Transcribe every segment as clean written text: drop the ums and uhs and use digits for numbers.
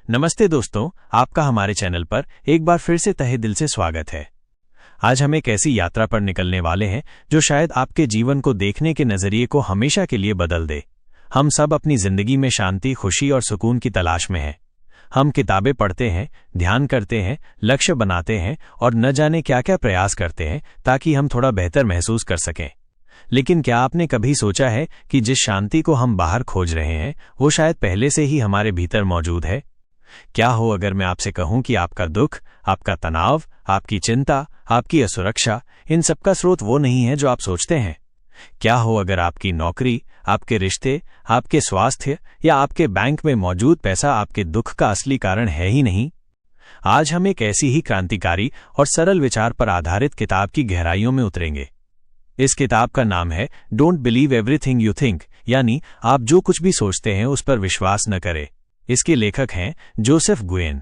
नमस्ते दोस्तों, आपका हमारे चैनल पर एक बार फिर से तहे दिल से स्वागत है। आज हम एक ऐसी यात्रा पर निकलने वाले हैं जो शायद आपके जीवन को देखने के नजरिए को हमेशा के लिए बदल दे। हम सब अपनी जिंदगी में शांति, खुशी और सुकून की तलाश में हैं। हम किताबें पढ़ते हैं, ध्यान करते हैं, लक्ष्य बनाते हैं और न जाने क्या क्या प्रयास करते हैं ताकि हम थोड़ा बेहतर महसूस कर सकें। लेकिन क्या आपने कभी सोचा है कि जिस शांति को हम बाहर खोज रहे हैं वो शायद पहले से ही हमारे भीतर मौजूद है? क्या हो अगर मैं आपसे कहूं कि आपका दुख, आपका तनाव, आपकी चिंता, आपकी असुरक्षा, इन सब का स्रोत वो नहीं है जो आप सोचते हैं? क्या हो अगर आपकी नौकरी, आपके रिश्ते, आपके स्वास्थ्य या आपके बैंक में मौजूद पैसा आपके दुख का असली कारण है ही नहीं? आज हम एक ऐसी ही क्रांतिकारी और सरल विचार पर आधारित किताब की गहराइयों में उतरेंगे। इस किताब का नाम है don't believe everything you think, यानी आप जो कुछ भी सोचते हैं उस पर विश्वास न करें। इसके लेखक हैं जोसेफ गुयेन।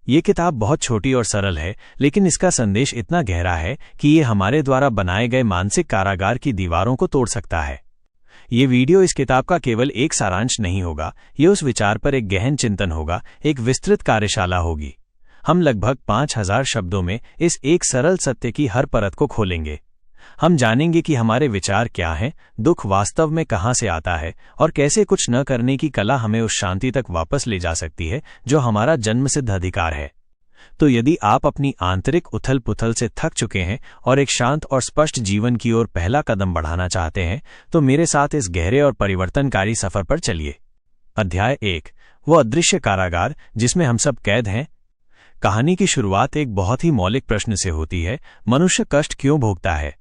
ये किताब बहुत छोटी और सरल है, लेकिन इसका संदेश इतना गहरा है कि ये हमारे द्वारा बनाए गए मानसिक कारागार की दीवारों को तोड़ सकता है। ये वीडियो इस किताब का केवल एक सारांश नहीं होगा, ये उस विचार पर एक गहन चिंतन होगा, एक विस्तृत कार्यशाला होगी। हम लगभग 5000 शब्दों में इस एक सरल सत्य की हर परत को खोलेंगे। हम जानेंगे कि हमारे विचार क्या हैं, दुख वास्तव में कहां से आता है और कैसे कुछ न करने की कला हमें उस शांति तक वापस ले जा सकती है जो हमारा जन्मसिद्ध अधिकार है। तो यदि आप अपनी आंतरिक उथल पुथल से थक चुके हैं और एक शांत और स्पष्ट जीवन की ओर पहला कदम बढ़ाना चाहते हैं, तो मेरे साथ इस गहरे और परिवर्तनकारी सफर पर चलिए। अध्याय 1, वो अदृश्य कारागार जिसमें हम सब कैद हैं। कहानी की शुरुआत एक बहुत ही मौलिक प्रश्न से होती है, मनुष्य कष्ट क्यों भोगता है?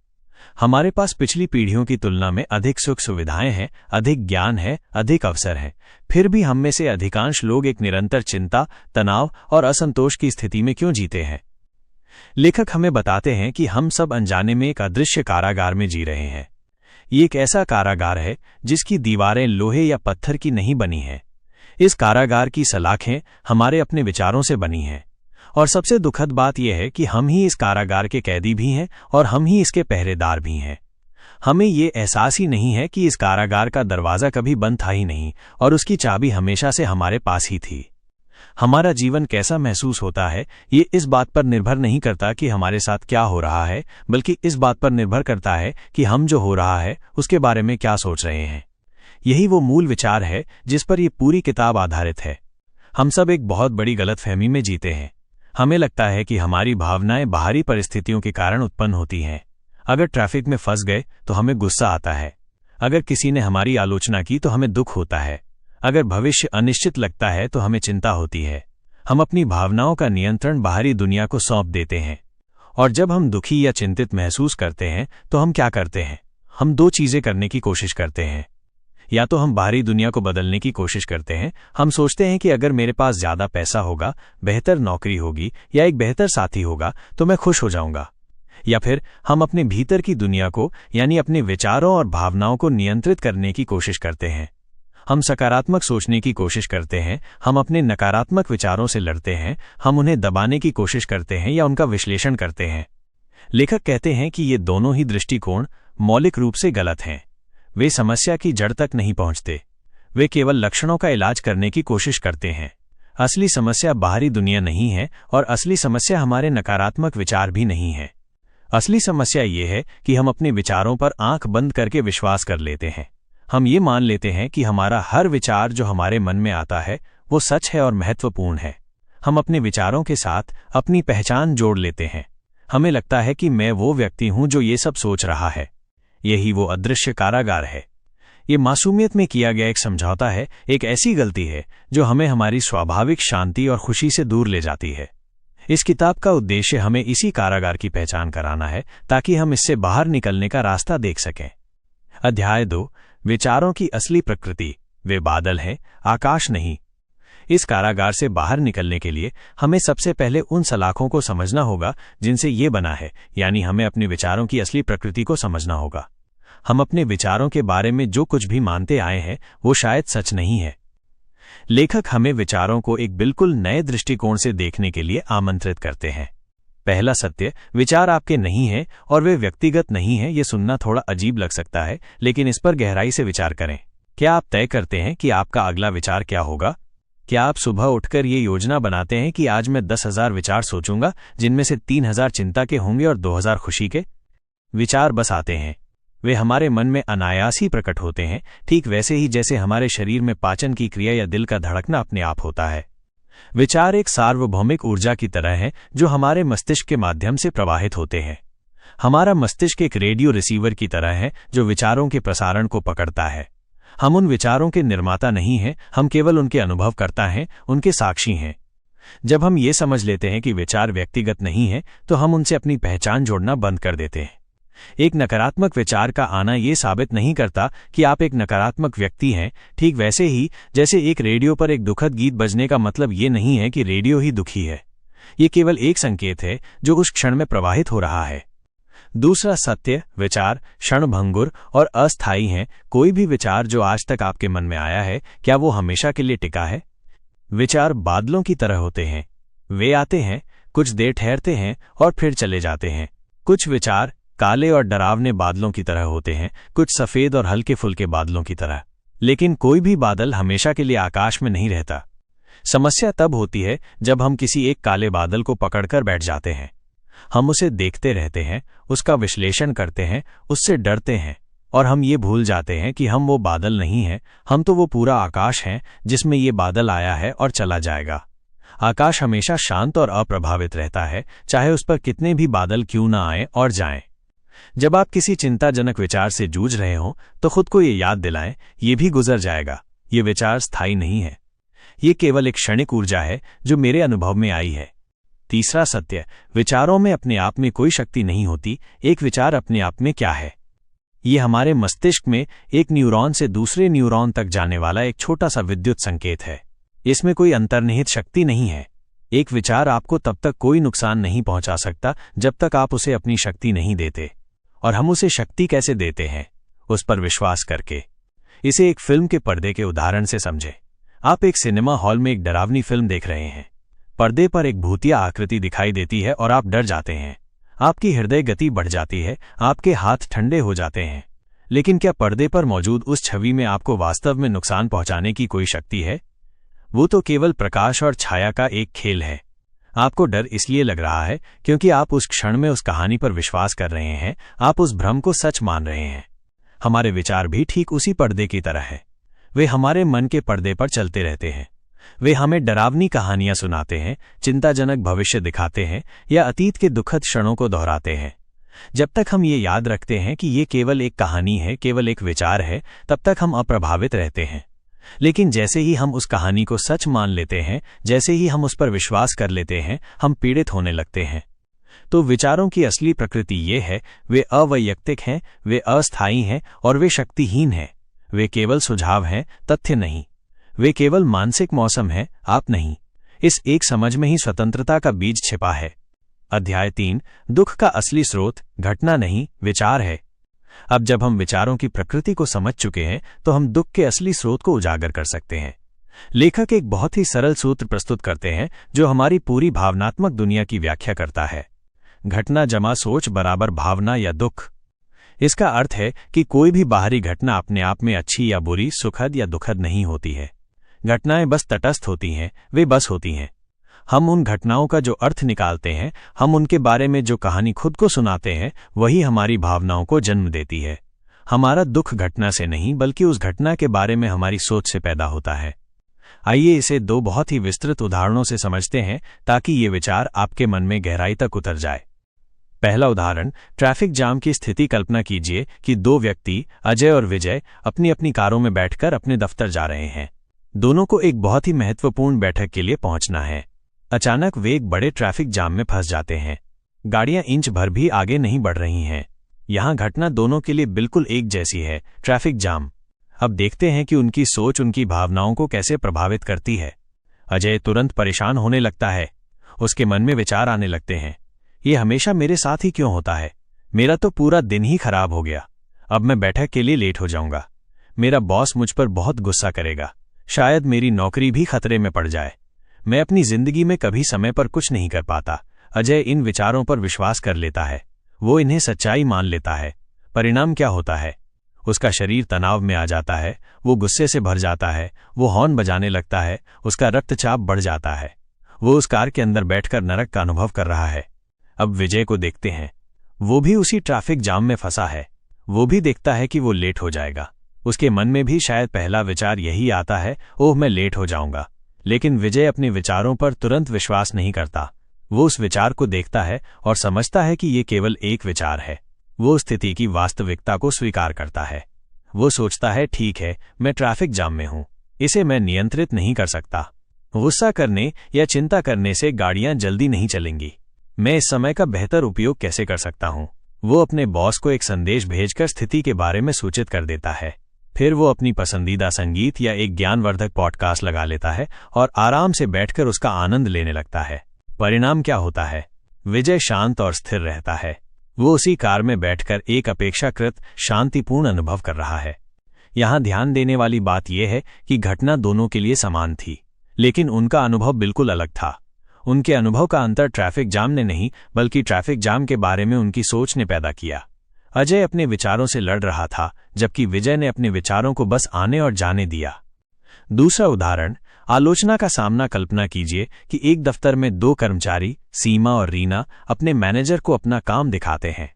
हमारे पास पिछली पीढ़ियों की तुलना में अधिक सुख सुविधाएं हैं, अधिक ज्ञान है, अधिक अवसर हैं। फिर भी हम में से अधिकांश लोग एक निरंतर चिंता, तनाव और असंतोष की स्थिति में क्यों जीते हैं? लेखक हमें बताते हैं कि हम सब अनजाने में एक अदृश्य कारागार में जी रहे हैं। ये एक ऐसा कारागार है जिसकी दीवारें लोहे या पत्थर की नहीं बनी हैं। इस कारागार की सलाखें हमारे अपने विचारों से बनी हैं। और सबसे दुखद बात यह है कि हम ही इस कारागार के कैदी भी हैं और हम ही इसके पहरेदार भी हैं। हमें ये एहसास ही नहीं है कि इस कारागार का दरवाज़ा कभी बंद था ही नहीं और उसकी चाबी हमेशा से हमारे पास ही थी। हमारा जीवन कैसा महसूस होता है ये इस बात पर निर्भर नहीं करता कि हमारे साथ क्या हो रहा है, बल्कि इस बात पर निर्भर करता है कि हम जो हो रहा है उसके बारे में क्या सोच रहे हैं। यही वो मूल विचार है जिस पर यह पूरी किताब आधारित है। हम सब एक बहुत बड़ी गलतफहमी में जीते हैं। हमें लगता है कि हमारी भावनाएं बाहरी परिस्थितियों के कारण उत्पन्न होती हैं। अगर ट्रैफिक में फंस गए तो हमें गुस्सा आता है। अगर किसी ने हमारी आलोचना की तो हमें दुख होता है। अगर भविष्य अनिश्चित लगता है तो हमें चिंता होती है। हम अपनी भावनाओं का नियंत्रण बाहरी दुनिया को सौंप देते हैं। और जब हम दुखी या चिंतित महसूस करते हैं तो हम क्या करते हैं? हम दो चीजें करने की कोशिश करते हैं। या तो हम बाहरी दुनिया को बदलने की कोशिश करते हैं। हम सोचते हैं कि अगर मेरे पास ज्यादा पैसा होगा, बेहतर नौकरी होगी या एक बेहतर साथी होगा तो मैं खुश हो जाऊंगा। या फिर हम अपने भीतर की दुनिया को, यानी अपने विचारों और भावनाओं को नियंत्रित करने की कोशिश करते हैं। हम सकारात्मक सोचने की कोशिश करते हैं। हम अपने नकारात्मक विचारों से लड़ते हैं। हम उन्हें दबाने की कोशिश करते हैं या उनका विश्लेषण करते हैं। लेखक कहते हैं कि ये दोनों ही दृष्टिकोण मौलिक रूप से गलत हैं। वे समस्या की जड़ तक नहीं पहुंचते। वे केवल लक्षणों का इलाज करने की कोशिश करते हैं। असली समस्या बाहरी दुनिया नहीं है और असली समस्या हमारे नकारात्मक विचार भी नहीं है। असली समस्या ये है कि हम अपने विचारों पर आंख बंद करके विश्वास कर लेते हैं। हम ये मान लेते हैं कि हमारा हर विचार जो हमारे मन में आता है वो सच है और महत्वपूर्ण है। हम अपने विचारों के साथ अपनी पहचान जोड़ लेते हैं। हमें लगता है कि मैं वो व्यक्ति हूं जो ये सब सोच रहा है। यही वो अदृश्य कारागार है। ये मासूमियत में किया गया एक समझौता है, एक ऐसी गलती है जो हमें हमारी स्वाभाविक शांति और खुशी से दूर ले जाती है। इस किताब का उद्देश्य हमें इसी कारागार की पहचान कराना है ताकि हम इससे बाहर निकलने का रास्ता देख सकें। अध्याय 2, विचारों की असली प्रकृति। वे बादल हैं, आकाश नहीं। इस कारागार से बाहर निकलने के लिए हमें सबसे पहले उन सलाखों को समझना होगा जिनसे ये बना है, यानी हमें अपने विचारों की असली प्रकृति को समझना होगा। हम अपने विचारों के बारे में जो कुछ भी मानते आए हैं वो शायद सच नहीं है। लेखक हमें विचारों को एक बिल्कुल नए दृष्टिकोण से देखने के लिए आमंत्रित करते हैं। पहला सत्य, विचार आपके नहीं हैं और वे व्यक्तिगत नहीं हैं। ये सुनना थोड़ा अजीब लग सकता है, लेकिन इस पर गहराई से विचार करें। क्या आप तय करते हैं कि आपका अगला विचार क्या होगा? क्या आप सुबह उठकर ये योजना बनाते हैं कि आज मैं 10,000 विचार सोचूंगा, जिनमें से 3,000 चिंता के होंगे और 2,000 खुशी के? विचार बस आते हैं, वे हमारे मन में अनायास ही प्रकट होते हैं, ठीक वैसे ही जैसे हमारे शरीर में पाचन की क्रिया या दिल का धड़कना अपने आप होता है। विचार एक सार्वभौमिक ऊर्जा की तरह हैं जो हमारे मस्तिष्क के माध्यम से प्रवाहित होते हैं। हमारा मस्तिष्क एक रेडियो रिसीवर की तरह है जो विचारों के प्रसारण को पकड़ता है। हम उन विचारों के निर्माता नहीं हैं, हम केवल उनके अनुभवकर्ता हैं, उनके साक्षी हैं। जब हम ये समझ लेते हैं कि विचार व्यक्तिगत नहीं है, तो हम उनसे अपनी पहचान जोड़ना बंद कर देते हैं। एक नकारात्मक विचार का आना ये साबित नहीं करता कि आप एक नकारात्मक व्यक्ति हैं, ठीक वैसे ही जैसे एक रेडियो पर एक दुखद गीत बजने का मतलब ये नहीं है कि रेडियो ही दुखी है। ये केवल एक संकेत है जो उस क्षण में प्रवाहित हो रहा है। दूसरा सत्य, विचार क्षणभंगुर और अस्थायी हैं। कोई भी विचार जो आज तक आपके मन में आया है, क्या वो हमेशा के लिए टिका है? विचार बादलों की तरह होते हैं, वे आते हैं, कुछ देर ठहरते हैं और फिर चले जाते हैं। कुछ विचार काले और डरावने बादलों की तरह होते हैं, कुछ सफेद और हल्के फुल्के बादलों की तरह। लेकिन कोई भी बादल हमेशा के लिए आकाश में नहीं रहता। समस्या तब होती है जब हम किसी एक काले बादल को पकड़कर बैठ जाते हैं। हम उसे देखते रहते हैं, उसका विश्लेषण करते हैं, उससे डरते हैं और हम ये भूल जाते हैं कि हम वो बादल नहीं हैं, हम तो वो पूरा आकाश हैं जिसमें ये बादल आया है और चला जाएगा। आकाश हमेशा शांत और अप्रभावित रहता है, चाहे उस पर कितने भी बादल क्यों ना आए और जाएं। जब आप किसी चिंताजनक विचार से जूझ रहे हों तो खुद को ये याद दिलाएं, ये भी गुजर जाएगा, ये विचार स्थायी नहीं है, ये केवल एक क्षणिक ऊर्जा है जो मेरे अनुभव में आई है। तीसरा सत्य, विचारों में अपने आप में कोई शक्ति नहीं होती। एक विचार अपने आप में क्या है? ये हमारे मस्तिष्क में एक न्यूरॉन से दूसरे न्यूरॉन तक जाने वाला एक छोटा सा विद्युत संकेत है। इसमें कोई अंतर्निहित शक्ति नहीं है। एक विचार आपको तब तक कोई नुकसान नहीं पहुंचा सकता जब तक आप उसे अपनी शक्ति नहीं देते। और हम उसे शक्ति कैसे देते हैं? उस पर विश्वास करके। इसे एक फिल्म के पर्दे के उदाहरण से समझें। आप एक सिनेमा हॉल में एक डरावनी फिल्म देख रहे हैं। पर्दे पर एक भूतिया आकृति दिखाई देती है और आप डर जाते हैं। आपकी हृदय गति बढ़ जाती है, आपके हाथ ठंडे हो जाते हैं। लेकिन क्या पर्दे पर मौजूद उस छवि में आपको वास्तव में नुकसान पहुंचाने की कोई शक्ति है? वो तो केवल प्रकाश और छाया का एक खेल है। आपको डर इसलिए लग रहा है क्योंकि आप उस क्षण में उस कहानी पर विश्वास कर रहे हैं, आप उस भ्रम को सच मान रहे हैं। हमारे विचार भी ठीक उसी पर्दे की तरह है। वे हमारे मन के पर्दे पर चलते रहते हैं। वे हमें डरावनी कहानियां सुनाते हैं, चिंताजनक भविष्य दिखाते हैं या अतीत के दुखद क्षणों को दोहराते हैं। जब तक हम ये याद रखते हैं कि ये केवल एक कहानी है, केवल एक विचार है, तब तक हम अप्रभावित रहते हैं। लेकिन जैसे ही हम उस कहानी को सच मान लेते हैं, जैसे ही हम उस पर विश्वास कर लेते हैं, हम पीड़ित होने लगते हैं। तो विचारों की असली प्रकृति ये है, वे अवैयक्तिक हैं, वे अस्थायी हैं और वे शक्तिहीन हैं। वे केवल सुझाव हैं, तथ्य नहीं। वे केवल मानसिक मौसम है, आप नहीं। इस एक समझ में ही स्वतंत्रता का बीज छिपा है। अध्याय 3, दुख का असली स्रोत घटना नहीं, विचार है। अब जब हम विचारों की प्रकृति को समझ चुके हैं तो हम दुख के असली स्रोत को उजागर कर सकते हैं। लेखक एक बहुत ही सरल सूत्र प्रस्तुत करते हैं जो हमारी पूरी भावनात्मक दुनिया की व्याख्या करता है। घटना जमा सोच बराबर भावना या दुख। इसका अर्थ है कि कोई भी बाहरी घटना अपने आप में अच्छी या बुरी, सुखद या दुखद नहीं होती है। घटनाएं बस तटस्थ होती हैं, वे बस होती हैं। हम उन घटनाओं का जो अर्थ निकालते हैं, हम उनके बारे में जो कहानी खुद को सुनाते हैं, वही हमारी भावनाओं को जन्म देती है। हमारा दुख घटना से नहीं बल्कि उस घटना के बारे में हमारी सोच से पैदा होता है। आइए इसे दो बहुत ही विस्तृत उदाहरणों से समझते हैं ताकि ये विचार आपके मन में गहराई तक उतर जाए। पहला उदाहरण, ट्रैफिक जाम की स्थिति। कल्पना कीजिए कि दो व्यक्ति, अजय और विजय, अपनी अपनी कारों में बैठकर अपने दफ्तर जा रहे हैं। दोनों को एक बहुत ही महत्वपूर्ण बैठक के लिए पहुंचना है। अचानक वे एक बड़े ट्रैफिक जाम में फंस जाते हैं। गाड़ियां इंच भर भी आगे नहीं बढ़ रही हैं। यहां घटना दोनों के लिए बिल्कुल एक जैसी है, ट्रैफिक जाम। अब देखते हैं कि उनकी सोच उनकी भावनाओं को कैसे प्रभावित करती है। अजय तुरंत परेशान होने लगता है। उसके मन में विचार आने लगते हैं, ये हमेशा मेरे साथ ही क्यों होता है? मेरा तो पूरा दिन ही खराब हो गया। अब मैं बैठक के लिए लेट हो जाऊंगा। मेरा बॉस मुझ पर बहुत गुस्सा करेगा। शायद मेरी नौकरी भी खतरे में पड़ जाए। मैं अपनी जिंदगी में कभी समय पर कुछ नहीं कर पाता। अजय इन विचारों पर विश्वास कर लेता है। वो इन्हें सच्चाई मान लेता है। परिणाम क्या होता है? उसका शरीर तनाव में आ जाता है, वो गुस्से से भर जाता है, वो हॉर्न बजाने लगता है, उसका रक्तचाप बढ़ जाता है। वो उस कार के अंदर बैठकर नरक का अनुभव कर रहा है। अब विजय को देखते हैं। वो भी उसी ट्रैफिक जाम में फंसा है। वो भी देखता है कि वो लेट हो जाएगा। उसके मन में भी शायद पहला विचार यही आता है, ओह मैं लेट हो जाऊंगा। लेकिन विजय अपने विचारों पर तुरंत विश्वास नहीं करता। वो उस विचार को देखता है और समझता है कि ये केवल एक विचार है। वो स्थिति की वास्तविकता को स्वीकार करता है। वो सोचता है, ठीक है, मैं ट्रैफिक जाम में हूं, इसे मैं नियंत्रित नहीं कर सकता। गुस्सा करने या चिंता करने से गाड़ियां जल्दी नहीं चलेंगी। मैं इस समय का बेहतर उपयोग कैसे कर सकता हूं? वो अपने बॉस को एक संदेश भेजकर स्थिति के बारे में सूचित कर देता है। फिर वो अपनी पसंदीदा संगीत या एक ज्ञानवर्धक पॉडकास्ट लगा लेता है और आराम से बैठकर उसका आनंद लेने लगता है। परिणाम क्या होता है? विजय शांत और स्थिर रहता है। वो उसी कार में बैठकर एक अपेक्षाकृत शांतिपूर्ण अनुभव कर रहा है। यहां ध्यान देने वाली बात यह है कि घटना दोनों के लिए समान थी, लेकिन उनका अनुभव बिल्कुल अलग था। उनके अनुभव का अंतर ट्रैफिक जाम ने नहीं, बल्कि ट्रैफिक जाम के बारे में उनकी सोच ने पैदा किया। अजय अपने विचारों से लड़ रहा था, जबकि विजय ने अपने विचारों को बस आने और जाने दिया। दूसरा उदाहरण, आलोचना का सामना। कल्पना कीजिए कि एक दफ्तर में दो कर्मचारी, सीमा और रीना, अपने मैनेजर को अपना काम दिखाते हैं।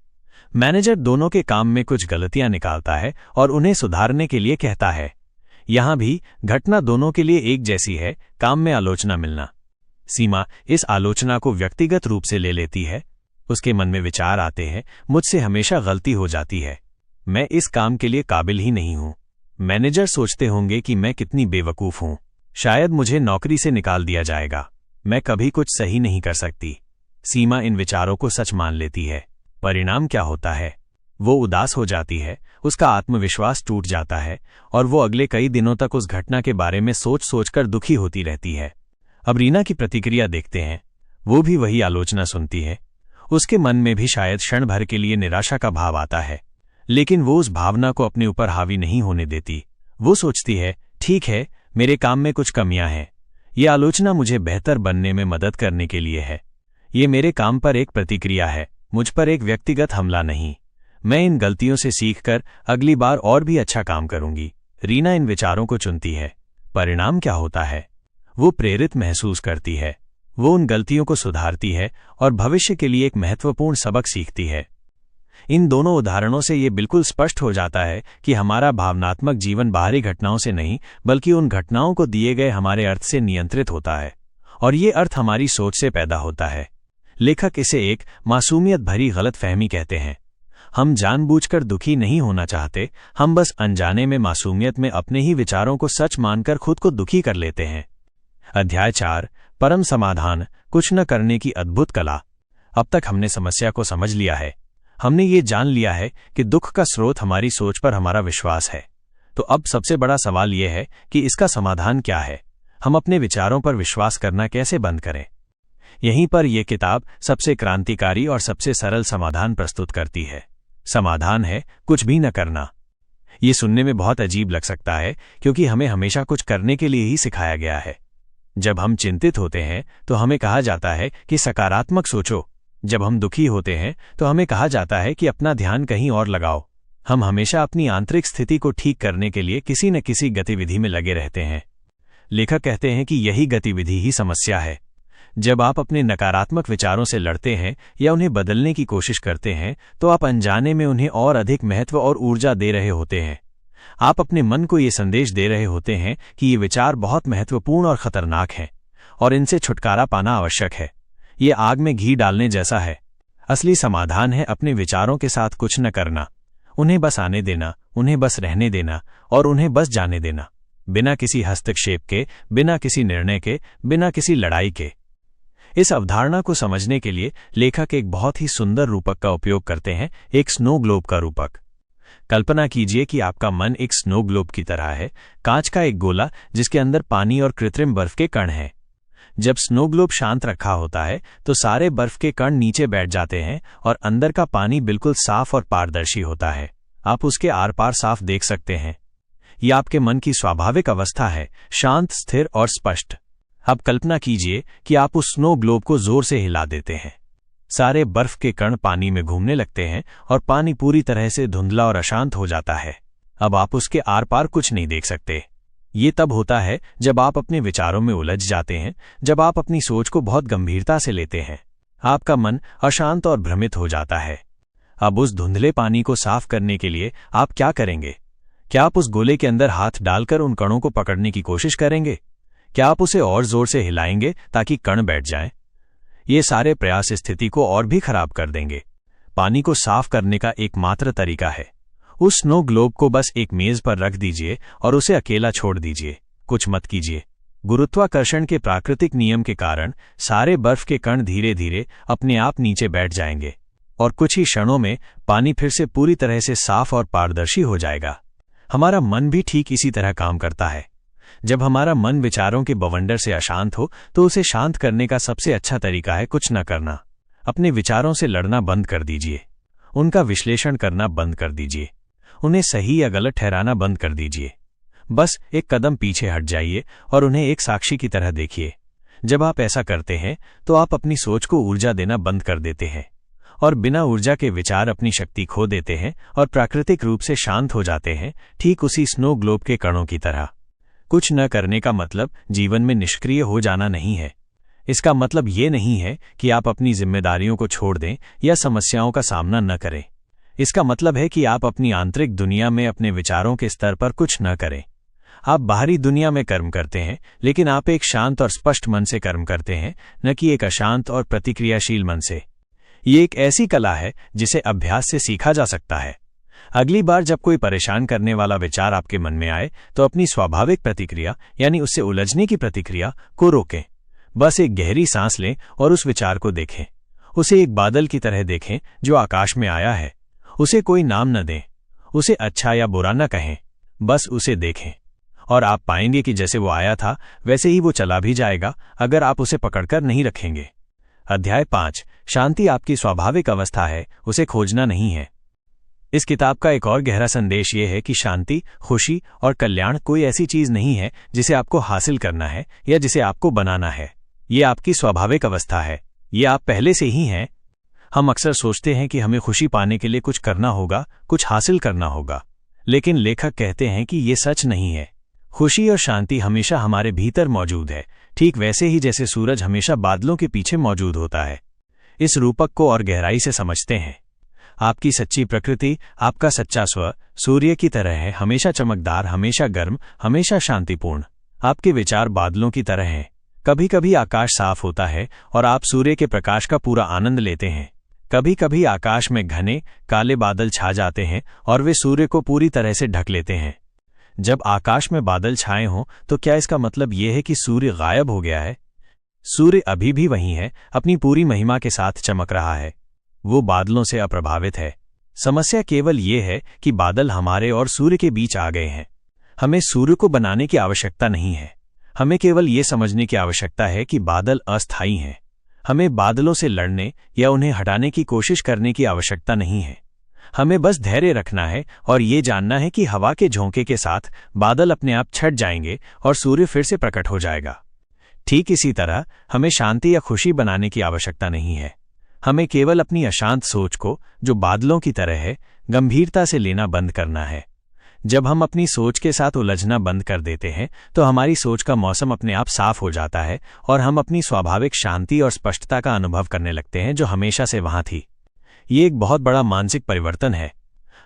मैनेजर दोनों के काम में कुछ गलतियां निकालता है और उन्हें सुधारने के लिए कहता है। यहां भी घटना दोनों के लिए एक जैसी है, काम में आलोचना मिलना। सीमा इस आलोचना को व्यक्तिगत रूप से ले लेती है। उसके मन में विचार आते हैं, मुझसे हमेशा गलती हो जाती है, मैं इस काम के लिए काबिल ही नहीं हूं। मैनेजर सोचते होंगे कि मैं कितनी बेवकूफ हूं, शायद मुझे नौकरी से निकाल दिया जाएगा, मैं कभी कुछ सही नहीं कर सकती। सीमा इन विचारों को सच मान लेती है। परिणाम क्या होता है? वो उदास हो जाती है, उसका आत्मविश्वास टूट जाता है और वो अगले कई दिनों तक उस घटना के बारे में सोच सोचकर दुखी होती रहती है। अब रीना की प्रतिक्रिया देखते हैं। वो भी वही आलोचना सुनती है। उसके मन में भी शायद क्षण भर के लिए निराशा का भाव आता है, लेकिन वो उस भावना को अपने ऊपर हावी नहीं होने देती। वो सोचती है, ठीक है, मेरे काम में कुछ कमियां हैं। ये आलोचना मुझे बेहतर बनने में मदद करने के लिए है। ये मेरे काम पर एक प्रतिक्रिया है, मुझ पर एक व्यक्तिगत हमला नहीं। मैं इन गलतियों से सीखकर अगली बार और भी अच्छा काम करूंगी। रीना इन विचारों को चुनती है। परिणाम क्या होता है? वो प्रेरित महसूस करती है। वो उन गलतियों को सुधारती है और भविष्य के लिए एक महत्वपूर्ण सबक सीखती है। इन दोनों उदाहरणों से ये बिल्कुल स्पष्ट हो जाता है कि हमारा भावनात्मक जीवन बाहरी घटनाओं से नहीं, बल्कि उन घटनाओं को दिए गए हमारे अर्थ से नियंत्रित होता है, और ये अर्थ हमारी सोच से पैदा होता है। लेखक इसे एक मासूमियत भरी गलतफहमी कहते हैं। हम जानबूझकर दुखी नहीं होना चाहते, हम बस अनजाने में मासूमियत में अपने ही विचारों को सच मानकर खुद को दुखी कर लेते हैं। अध्याय 4, परम समाधान, कुछ न करने की अद्भुत कला। अब तक हमने समस्या को समझ लिया है। हमने ये जान लिया है कि दुख का स्रोत हमारी सोच पर हमारा विश्वास है। तो अब सबसे बड़ा सवाल यह है कि इसका समाधान क्या है? हम अपने विचारों पर विश्वास करना कैसे बंद करें? यहीं पर यह किताब सबसे क्रांतिकारी और सबसे सरल समाधान प्रस्तुत करती है। समाधान है कुछ भी न करना। ये सुनने में बहुत अजीब लग सकता है, क्योंकि हमें हमेशा कुछ करने के लिए ही सिखाया गया है। जब हम चिंतित होते हैं तो हमें कहा जाता है कि सकारात्मक सोचो। जब हम दुखी होते हैं तो हमें कहा जाता है कि अपना ध्यान कहीं और लगाओ। हम हमेशा अपनी आंतरिक स्थिति को ठीक करने के लिए किसी न किसी गतिविधि में लगे रहते हैं। लेखक कहते हैं कि यही गतिविधि ही समस्या है। जब आप अपने नकारात्मक विचारों से लड़ते हैं या उन्हें बदलने की कोशिश करते हैं, तो आप अनजाने में उन्हें और अधिक महत्व और ऊर्जा दे रहे होते हैं। आप अपने मन को ये संदेश दे रहे होते हैं कि ये विचार बहुत महत्वपूर्ण और खतरनाक हैं और इनसे छुटकारा पाना आवश्यक है। ये आग में घी डालने जैसा है। असली समाधान है अपने विचारों के साथ कुछ न करना, उन्हें बस आने देना, उन्हें बस रहने देना और उन्हें बस जाने देना, बिना किसी हस्तक्षेप के, बिना किसी निर्णय के, बिना किसी लड़ाई के। इस अवधारणा को समझने के लिए लेखक एक बहुत ही सुंदर रूपक का उपयोग करते हैं, एक स्नो ग्लोब का रूपक। कल्पना कीजिए कि आपका मन एक स्नो ग्लोब की तरह है, कांच का एक गोला जिसके अंदर पानी और कृत्रिम बर्फ के कण हैं। जब स्नो ग्लोब शांत रखा होता है तो सारे बर्फ के कण नीचे बैठ जाते हैं और अंदर का पानी बिल्कुल साफ और पारदर्शी होता है। आप उसके आर पार साफ देख सकते हैं। यह आपके मन की स्वाभाविक अवस्था है, शांत, स्थिर और स्पष्ट। अब कल्पना कीजिए कि आप उस स्नो ग्लोब को जोर से हिला देते हैं। सारे बर्फ के कण पानी में घूमने लगते हैं और पानी पूरी तरह से धुंधला और अशांत हो जाता है। अब आप उसके आर पार कुछ नहीं देख सकते। ये तब होता है जब आप अपने विचारों में उलझ जाते हैं, जब आप अपनी सोच को बहुत गंभीरता से लेते हैं। आपका मन अशांत और भ्रमित हो जाता है। अब उस धुंधले पानी को साफ करने के लिए आप क्या करेंगे? क्या आप उस गोले के अंदर हाथ डालकर उन कणों को पकड़ने की कोशिश करेंगे? क्या आप उसे और जोर से हिलाएंगे ताकि कण बैठ जाएं? ये सारे प्रयास स्थिति को और भी खराब कर देंगे। पानी को साफ करने का एकमात्र तरीका है, उस स्नो ग्लोब को बस एक मेज पर रख दीजिए और उसे अकेला छोड़ दीजिए। कुछ मत कीजिए। गुरुत्वाकर्षण के प्राकृतिक नियम के कारण सारे बर्फ के कण धीरे धीरे अपने आप नीचे बैठ जाएंगे और कुछ ही क्षणों में पानी फिर से पूरी तरह से साफ और पारदर्शी हो जाएगा। हमारा मन भी ठीक इसी तरह काम करता है। जब हमारा मन विचारों के बवंडर से अशांत हो तो उसे शांत करने का सबसे अच्छा तरीका है कुछ न करना। अपने विचारों से लड़ना बंद कर दीजिए। उनका विश्लेषण करना बंद कर दीजिए। उन्हें सही या गलत ठहराना बंद कर दीजिए। बस एक कदम पीछे हट जाइए और उन्हें एक साक्षी की तरह देखिए। जब आप ऐसा करते हैं तो आप अपनी सोच को ऊर्जा देना बंद कर देते हैं और बिना ऊर्जा के विचार अपनी शक्ति खो देते हैं और प्राकृतिक रूप से शांत हो जाते हैं, ठीक उसी स्नो ग्लोब के कणों की तरह। कुछ न करने का मतलब जीवन में निष्क्रिय हो जाना नहीं है। इसका मतलब ये नहीं है कि आप अपनी जिम्मेदारियों को छोड़ दें या समस्याओं का सामना न करें। इसका मतलब है कि आप अपनी आंतरिक दुनिया में अपने विचारों के स्तर पर कुछ न करें। आप बाहरी दुनिया में कर्म करते हैं, लेकिन आप एक शांत और स्पष्ट मन से कर्म करते हैं, न कि एक अशांत और प्रतिक्रियाशील मन से। ये एक ऐसी कला है जिसे अभ्यास से सीखा जा सकता है। अगली बार जब कोई परेशान करने वाला विचार आपके मन में आए तो अपनी स्वाभाविक प्रतिक्रिया यानी उससे उलझने की प्रतिक्रिया को रोकें। बस एक गहरी सांस लें और उस विचार को देखें। उसे एक बादल की तरह देखें जो आकाश में आया है। उसे कोई नाम न दें, उसे अच्छा या बुरा न कहें, बस उसे देखें और आप पाएंगे कि जैसे वो आया था वैसे ही वो चला भी जाएगा अगर आप उसे पकड़कर नहीं रखेंगे। अध्याय 5। शांति आपकी स्वाभाविक अवस्था है, उसे खोजना नहीं है। इस किताब का एक और गहरा संदेश ये है कि शांति, खुशी और कल्याण कोई ऐसी चीज नहीं है जिसे आपको हासिल करना है या जिसे आपको बनाना है। ये आपकी स्वाभाविक अवस्था है। ये आप पहले से ही हैं। हम अक्सर सोचते हैं कि हमें खुशी पाने के लिए कुछ करना होगा, कुछ हासिल करना होगा, लेकिन लेखक कहते हैं कि ये सच नहीं है। खुशी और शांति हमेशा हमारे भीतर मौजूद है, ठीक वैसे ही जैसे सूरज हमेशा बादलों के पीछे मौजूद होता है। इस रूपक को और गहराई से समझते हैं। आपकी सच्ची प्रकृति, आपका सच्चा स्व सूर्य की तरह है, हमेशा चमकदार, हमेशा गर्म, हमेशा शांतिपूर्ण। आपके विचार बादलों की तरह हैं। कभी कभी आकाश साफ होता है और आप सूर्य के प्रकाश का पूरा आनंद लेते हैं। कभी कभी आकाश में घने काले बादल छा जाते हैं और वे सूर्य को पूरी तरह से ढक लेते हैं। जब आकाश में बादल छाए हों तो क्या इसका मतलब यह है कि सूर्य गायब हो गया है? सूर्य अभी भी वहीं है, अपनी पूरी महिमा के साथ चमक रहा है। वो बादलों से अप्रभावित है। समस्या केवल ये है कि बादल हमारे और सूर्य के बीच आ गए हैं। हमें सूर्य को बनाने की आवश्यकता नहीं है। हमें केवल ये समझने की आवश्यकता है कि बादल अस्थायी हैं। हमें बादलों से लड़ने या उन्हें हटाने की कोशिश करने की आवश्यकता नहीं है। हमें बस धैर्य रखना है और ये जानना है कि हवा के झोंके के साथ बादल अपने आप छट जाएंगे और सूर्य फिर से प्रकट हो जाएगा। ठीक इसी तरह हमें शांति या खुशी बनाने की आवश्यकता नहीं है। हमें केवल अपनी अशांत सोच को, जो बादलों की तरह है, गंभीरता से लेना बंद करना है। जब हम अपनी सोच के साथ उलझना बंद कर देते हैं तो हमारी सोच का मौसम अपने आप साफ हो जाता है और हम अपनी स्वाभाविक शांति और स्पष्टता का अनुभव करने लगते हैं जो हमेशा से वहां थी। ये एक बहुत बड़ा मानसिक परिवर्तन है।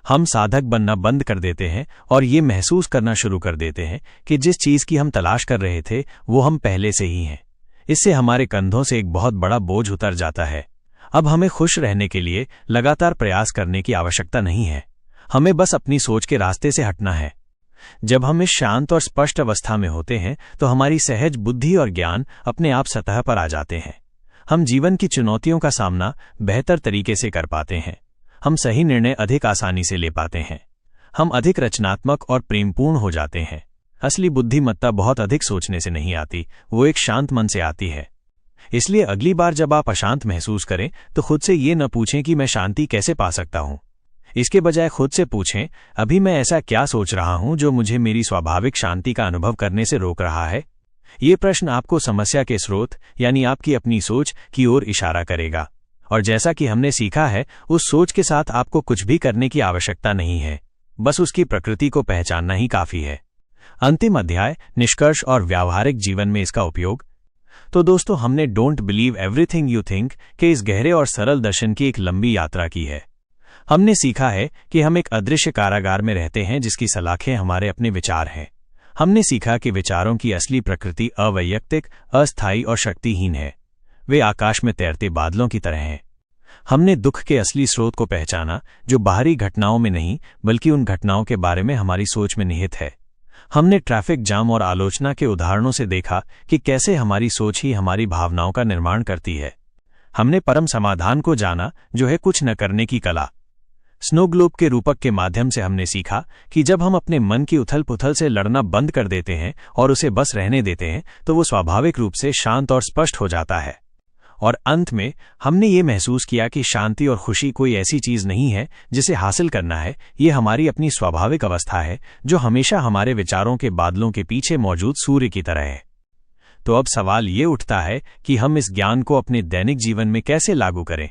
हम साधक बनना बंद कर देते हैं और ये महसूस करना शुरू कर देते हैं कि जिस चीज की हम तलाश कर रहे थे वो हम पहले से ही हैं। इससे हमारे कंधों से एक बहुत बड़ा बोझ उतर जाता है। अब हमें खुश रहने के लिए लगातार प्रयास करने की आवश्यकता नहीं है। हमें बस अपनी सोच के रास्ते से हटना है। जब हम इस शांत और स्पष्ट अवस्था में होते हैं तो हमारी सहज बुद्धि और ज्ञान अपने आप सतह पर आ जाते हैं। हम जीवन की चुनौतियों का सामना बेहतर तरीके से कर पाते हैं। हम सही निर्णय अधिक आसानी से ले पाते हैं। हम अधिक रचनात्मक और प्रेमपूर्ण हो जाते हैं। असली बुद्धिमत्ता बहुत अधिक सोचने से नहीं आती, वो एक शांत मन से आती है। इसलिए अगली बार जब आप अशांत महसूस करें तो खुद से ये न पूछें कि मैं शांति कैसे पा सकता हूं। इसके बजाय खुद से पूछें, अभी मैं ऐसा क्या सोच रहा हूं जो मुझे मेरी स्वाभाविक शांति का अनुभव करने से रोक रहा है। ये प्रश्न आपको समस्या के स्रोत यानी आपकी अपनी सोच की ओर इशारा करेगा। और जैसा कि हमने सीखा है, उस सोच के साथ आपको कुछ भी करने की आवश्यकता नहीं है। बस उसकी प्रकृति को पहचानना ही काफी है। अंतिम अध्याय, निष्कर्ष और व्यावहारिक जीवन में इसका उपयोग। तो दोस्तों, हमने don't believe everything you think के इस गहरे और सरल दर्शन की एक लंबी यात्रा की है। हमने सीखा है कि हम एक अदृश्य कारागार में रहते हैं जिसकी सलाखें हमारे अपने विचार हैं। हमने सीखा कि विचारों की असली प्रकृति अवैयक्तिक, अस्थायी और शक्तिहीन है। वे आकाश में तैरते बादलों की तरह हैं। हमने दुख के असली स्रोत को पहचाना, जो बाहरी घटनाओं में नहीं बल्कि उन घटनाओं के बारे में हमारी सोच में निहित है। हमने ट्रैफिक जाम और आलोचना के उदाहरणों से देखा कि कैसे हमारी सोच ही हमारी भावनाओं का निर्माण करती है। हमने परम समाधान को जाना, जो है कुछ न करने की कला। स्नो ग्लोब के रूपक के माध्यम से हमने सीखा कि जब हम अपने मन की उथल पुथल से लड़ना बंद कर देते हैं और उसे बस रहने देते हैं तो वो स्वाभाविक रूप से शांत और स्पष्ट हो जाता है। और अंत में हमने ये महसूस किया कि शांति और खुशी कोई ऐसी चीज नहीं है जिसे हासिल करना है, ये हमारी अपनी स्वाभाविक अवस्था है जो हमेशा हमारे विचारों के बादलों के पीछे मौजूद सूर्य की तरह है। तो अब सवाल ये उठता है कि हम इस ज्ञान को अपने दैनिक जीवन में कैसे लागू करें।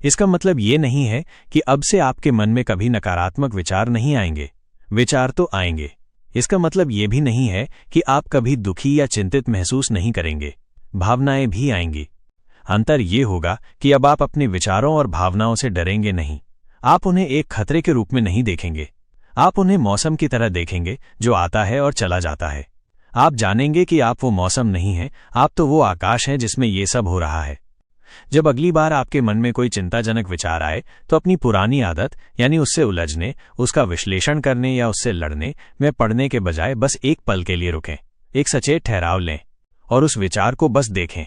इसका मतलब ये नहीं है कि अब से आपके मन में कभी नकारात्मक विचार नहीं आएंगे। विचार तो आएंगे। इसका मतलब ये भी नहीं है कि आप कभी दुखी या चिंतित महसूस नहीं करेंगे। भावनाएं भी आएंगी। अंतर ये होगा कि अब आप अपने विचारों और भावनाओं से डरेंगे नहीं। आप उन्हें एक खतरे के रूप में नहीं देखेंगे। आप उन्हें मौसम की तरह देखेंगे जो आता है और चला जाता है। आप जानेंगे कि आप वो मौसम नहीं हैं, आप तो वो आकाश हैं जिसमें ये सब हो रहा है। जब अगली बार आपके मन में कोई चिंताजनक विचार आए तो अपनी पुरानी आदत यानी उससे उलझने, उसका विश्लेषण करने या उससे लड़ने में पड़ने के बजाय बस एक पल के लिए रुकें, एक सचेत ठहराव लें और उस विचार को बस देखें।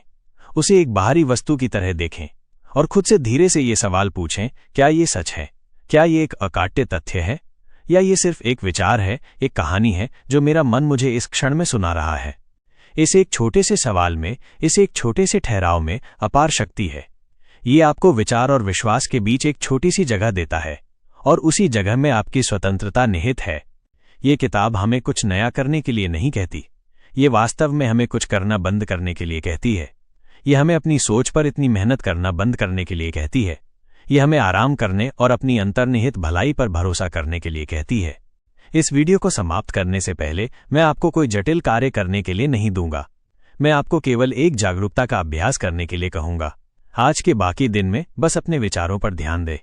उसे एक बाहरी वस्तु की तरह देखें और खुद से धीरे से ये सवाल पूछें, क्या ये सच है? क्या ये एक अकाट्य तथ्य है या ये सिर्फ एक विचार है, एक कहानी है जो मेरा मन मुझे इस क्षण में सुना रहा है? इस एक छोटे से सवाल में, इस एक छोटे से ठहराव में अपार शक्ति है। ये आपको विचार और विश्वास के बीच एक छोटी सी जगह देता है और उसी जगह में आपकी स्वतंत्रता निहित है। ये किताब हमें कुछ नया करने के लिए नहीं कहती। ये वास्तव में हमें कुछ करना बंद करने के लिए कहती है। ये हमें अपनी सोच पर इतनी मेहनत करना बंद करने के लिए कहती है। ये हमें आराम करने और अपनी अंतर्निहित भलाई पर भरोसा करने के लिए कहती है। इस वीडियो को समाप्त करने से पहले मैं आपको कोई जटिल कार्य करने के लिए नहीं दूंगा। मैं आपको केवल एक जागरूकता का अभ्यास करने के लिए कहूंगा। आज के बाकी दिन में बस अपने विचारों पर ध्यान दें।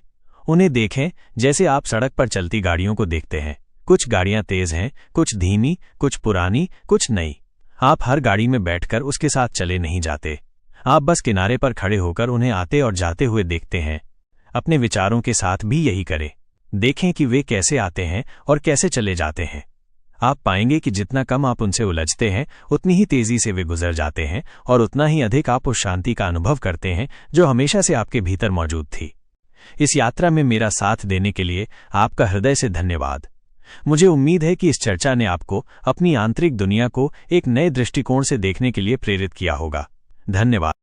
उन्हें देखें जैसे आप सड़क पर चलती गाड़ियों को देखते हैं। कुछ गाड़ियां तेज हैं, कुछ धीमी, कुछ पुरानी, कुछ नई। आप हर गाड़ी में बैठकर उसके साथ चले नहीं जाते। आप बस किनारे पर खड़े होकर उन्हें आते और जाते हुए देखते हैं। अपने विचारों के साथ भी यही करें। देखें कि वे कैसे आते हैं और कैसे चले जाते हैं। आप पाएंगे कि जितना कम आप उनसे उलझते हैं, उतनी ही तेजी से वे गुजर जाते हैं और उतना ही अधिक आप उस शांति का अनुभव करते हैं जो हमेशा से आपके भीतर मौजूद थी। इस यात्रा में मेरा साथ देने के लिए आपका हृदय से धन्यवाद। मुझे उम्मीद है कि इस चर्चा ने आपको अपनी आंतरिक दुनिया को एक नए दृष्टिकोण से देखने के लिए प्रेरित किया होगा। धन्यवाद।